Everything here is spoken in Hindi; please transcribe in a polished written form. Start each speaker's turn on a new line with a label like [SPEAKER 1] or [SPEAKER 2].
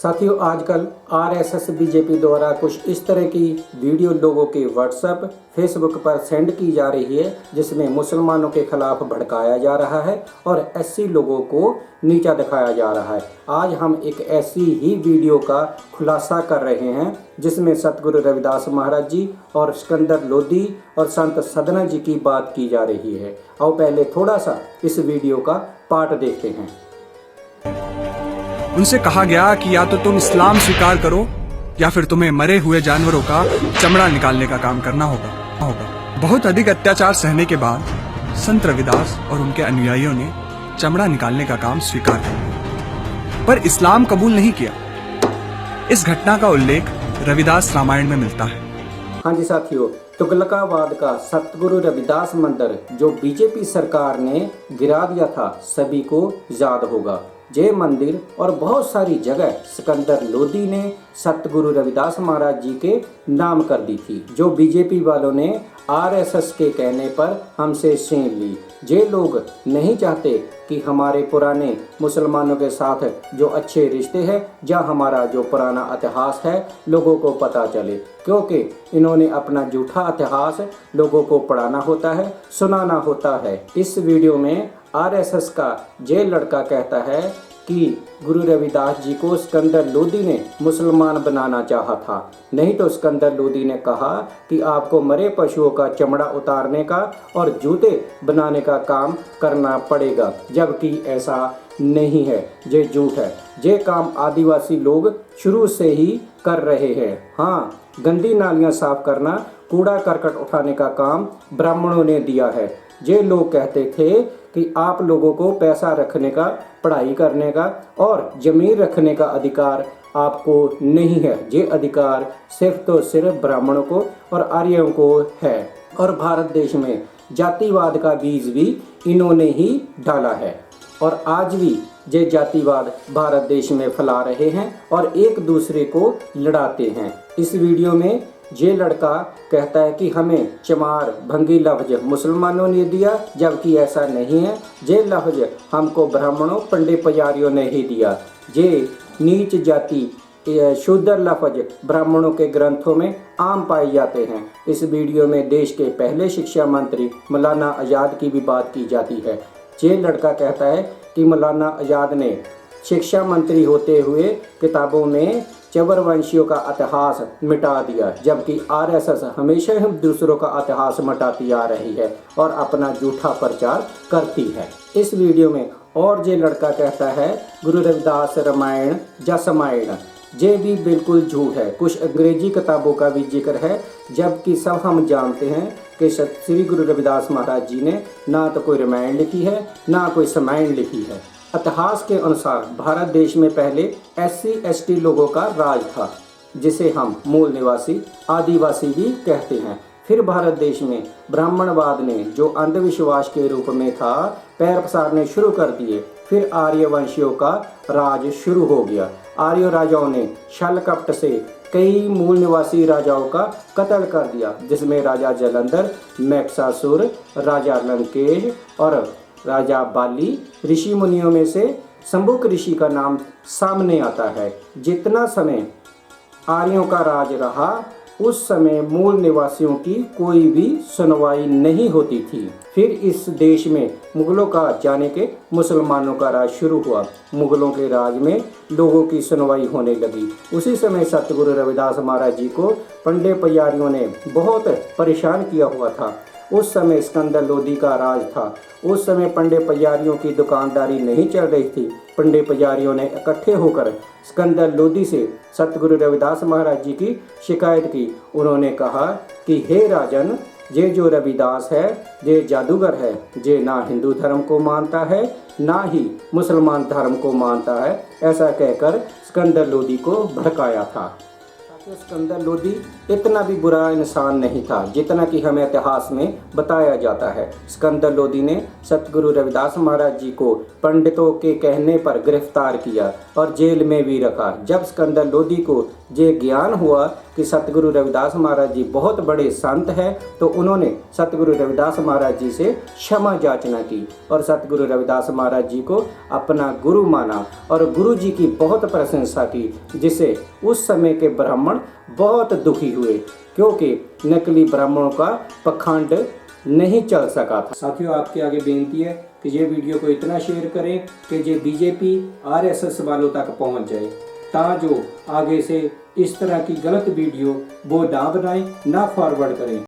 [SPEAKER 1] साथियों, आजकल आरएसएस बीजेपी द्वारा कुछ इस तरह की वीडियो लोगों के व्हाट्सएप फेसबुक पर सेंड की जा रही है जिसमें मुसलमानों के खिलाफ भड़काया जा रहा है और एससी लोगों को नीचा दिखाया जा रहा है। आज हम एक ऐसी ही वीडियो का खुलासा कर रहे हैं जिसमें सतगुरु रविदास महाराज जी और सिकंदर लोधी और संत सदना जी की बात की जा रही है। आओ पहले थोड़ा सा इस वीडियो का पार्ट देखते हैं।
[SPEAKER 2] उनसे कहा गया कि या तो तुम इस्लाम स्वीकार करो या फिर तुम्हें मरे हुए जानवरों का चमड़ा निकालने का काम करना होगा। बहुत अधिक अत्याचार सहने के बाद संत रविदास और उनके अनुयायियों ने चमड़ा निकालने का काम स्वीकार कर लिया, पर इस्लाम कबूल नहीं किया। इस घटना का उल्लेख रविदास रामायण में मिलता है।
[SPEAKER 1] हाँ जी साथियों, तुगलकाबाद का सतगुरु रविदास मंदिर जो बीजेपी सरकार ने गिरा दिया था, सभी को याद होगा। ये मंदिर और बहुत सारी जगह सिकंदर लोधी ने सतगुरु रविदास महाराज जी के नाम कर दी थी, जो बीजेपी वालों ने आरएसएस के कहने पर हमसे छीन ली। ये लोग नहीं चाहते कि हमारे पुराने मुसलमानों के साथ जो अच्छे रिश्ते हैं या हमारा जो पुराना इतिहास है लोगों को पता चले, क्योंकि इन्होंने अपना झूठा इतिहास लोगों को पढ़ाना होता है, सुनाना होता है। इस वीडियो में आरएसएस का ये लड़का कहता है कि गुरु रविदास जी को सिकंदर लोधी ने मुसलमान बनाना चाहा था, नहीं तो सिकंदर लोधी ने कहा कि आपको मरे पशुओं का चमड़ा उतारने का और जूते बनाने का काम करना पड़ेगा, जबकि ऐसा नहीं है। ये झूठ है। ये काम आदिवासी लोग शुरू से ही कर रहे हैं। हाँ, गंदी नालियां साफ करना, कूड़ा करकट उठाने का काम ब्राह्मणों ने दिया है। ये लोग कहते थे कि आप लोगों को पैसा रखने का, पढ़ाई करने का और जमीन रखने का अधिकार आपको नहीं है। ये अधिकार सिर्फ तो सिर्फ ब्राह्मणों को और आर्यों को है। और भारत देश में जातिवाद का बीज भी इन्होंने ही डाला है और आज भी ये जातिवाद भारत देश में फैला रहे हैं और एक दूसरे को लड़ाते हैं। इस वीडियो में ये लड़का कहता है कि हमें चमार भंगी लफ्ज मुसलमानों ने दिया, जबकि ऐसा नहीं है। ये लफ्ज हमको ब्राह्मणों पंडित पुजारियों ने ही दिया। ये नीच जाति शूद्र लफ्ज ब्राह्मणों के ग्रंथों में आम पाए जाते हैं। इस वीडियो में देश के पहले शिक्षा मंत्री मौलाना आज़ाद की भी बात की जाती है। ये लड़का कहता है कि मौलाना आज़ाद ने शिक्षा मंत्री होते हुए किताबों में चबरवंशियों का इतिहास मिटा दिया, जबकि आरएसएस हमेशा ही दूसरों का इतिहास मिटाती आ रही है और अपना झूठा प्रचार करती है। इस वीडियो में और ये लड़का कहता है गुरु रविदास रामायण या समायण, ये भी बिल्कुल झूठ है। कुछ अंग्रेजी किताबों का भी जिक्र है, जबकि सब हम जानते हैं कि श्री गुरु रविदास महाराज जी ने ना तो कोई रामायण लिखी है ना कोई समायण लिखी है। इतिहास के अनुसार भारत देश में पहले SC/ST लोगों का राज था, जिसे हम मूल निवासी आदिवासी भी कहते हैं। फिर भारत देश में ब्राह्मणवाद ने जो अंधविश्वास के रूप में था पैर पसारने शुरू कर दिए। फिर आर्य वंशियों का राज शुरू हो गया। आर्य राजाओं ने छल कपट से कई मूल निवासी राजाओं का कत्ल कर दिया, जिसमें राजा जालंधर, महिषासुर, राजा लंकेश और राजा बाली। ऋषि मुनियों में से शंभुक ऋषि का नाम सामने आता है। जितना समय आर्यों का राज रहा उस समय मूल निवासियों की कोई भी सुनवाई नहीं होती थी। फिर इस देश में मुगलों का जाने के मुसलमानों का राज शुरू हुआ। मुगलों के राज में लोगों की सुनवाई होने लगी। उसी समय सतगुरु रविदास महाराज जी को पंडित पुजारियों ने बहुत परेशान किया हुआ था। उस समय सिकंदर लोधी का राज था। उस समय पंडित पुजारियों की दुकानदारी नहीं चल रही थी। पंडित पुजारियों ने इकट्ठे होकर सिकंदर लोधी से सतगुरु रविदास महाराज जी की शिकायत की। उन्होंने कहा कि हे राजन, ये जो रविदास है ये जादूगर है। ये ना हिंदू धर्म को मानता है ना ही मुसलमान धर्म को मानता है। ऐसा कहकर सिकंदर लोधी को भड़काया था। सिकंदर लोधी इतना भी बुरा इंसान नहीं था जितना कि हमें इतिहास में बताया जाता है। सिकंदर लोधी ने सतगुरु रविदास महाराज जी को पंडितों के कहने पर गिरफ्तार किया और जेल में भी रखा। जब सिकंदर लोधी को ये ज्ञान हुआ कि सतगुरु रविदास महाराज जी बहुत बड़े संत हैं, तो उन्होंने सतगुरु रविदास महाराज जी से क्षमा याचना की और सतगुरु रविदास महाराज जी को अपना गुरु माना और गुरु जी की बहुत प्रशंसा की, जिससे उस समय के ब्राह्मण बहुत दुखी हुए, क्योंकि नकली ब्राह्मणों का पखंड नहीं चल सका था। साथियों, आपके आगे बेनती है कि ये वीडियो को इतना शेयर करें कि ये बीजेपी आरएसएस वालों तक पहुंच जाए, ताकि जो आगे से इस तरह की गलत वीडियो वो ना बनाएं, ना फॉरवर्ड करें।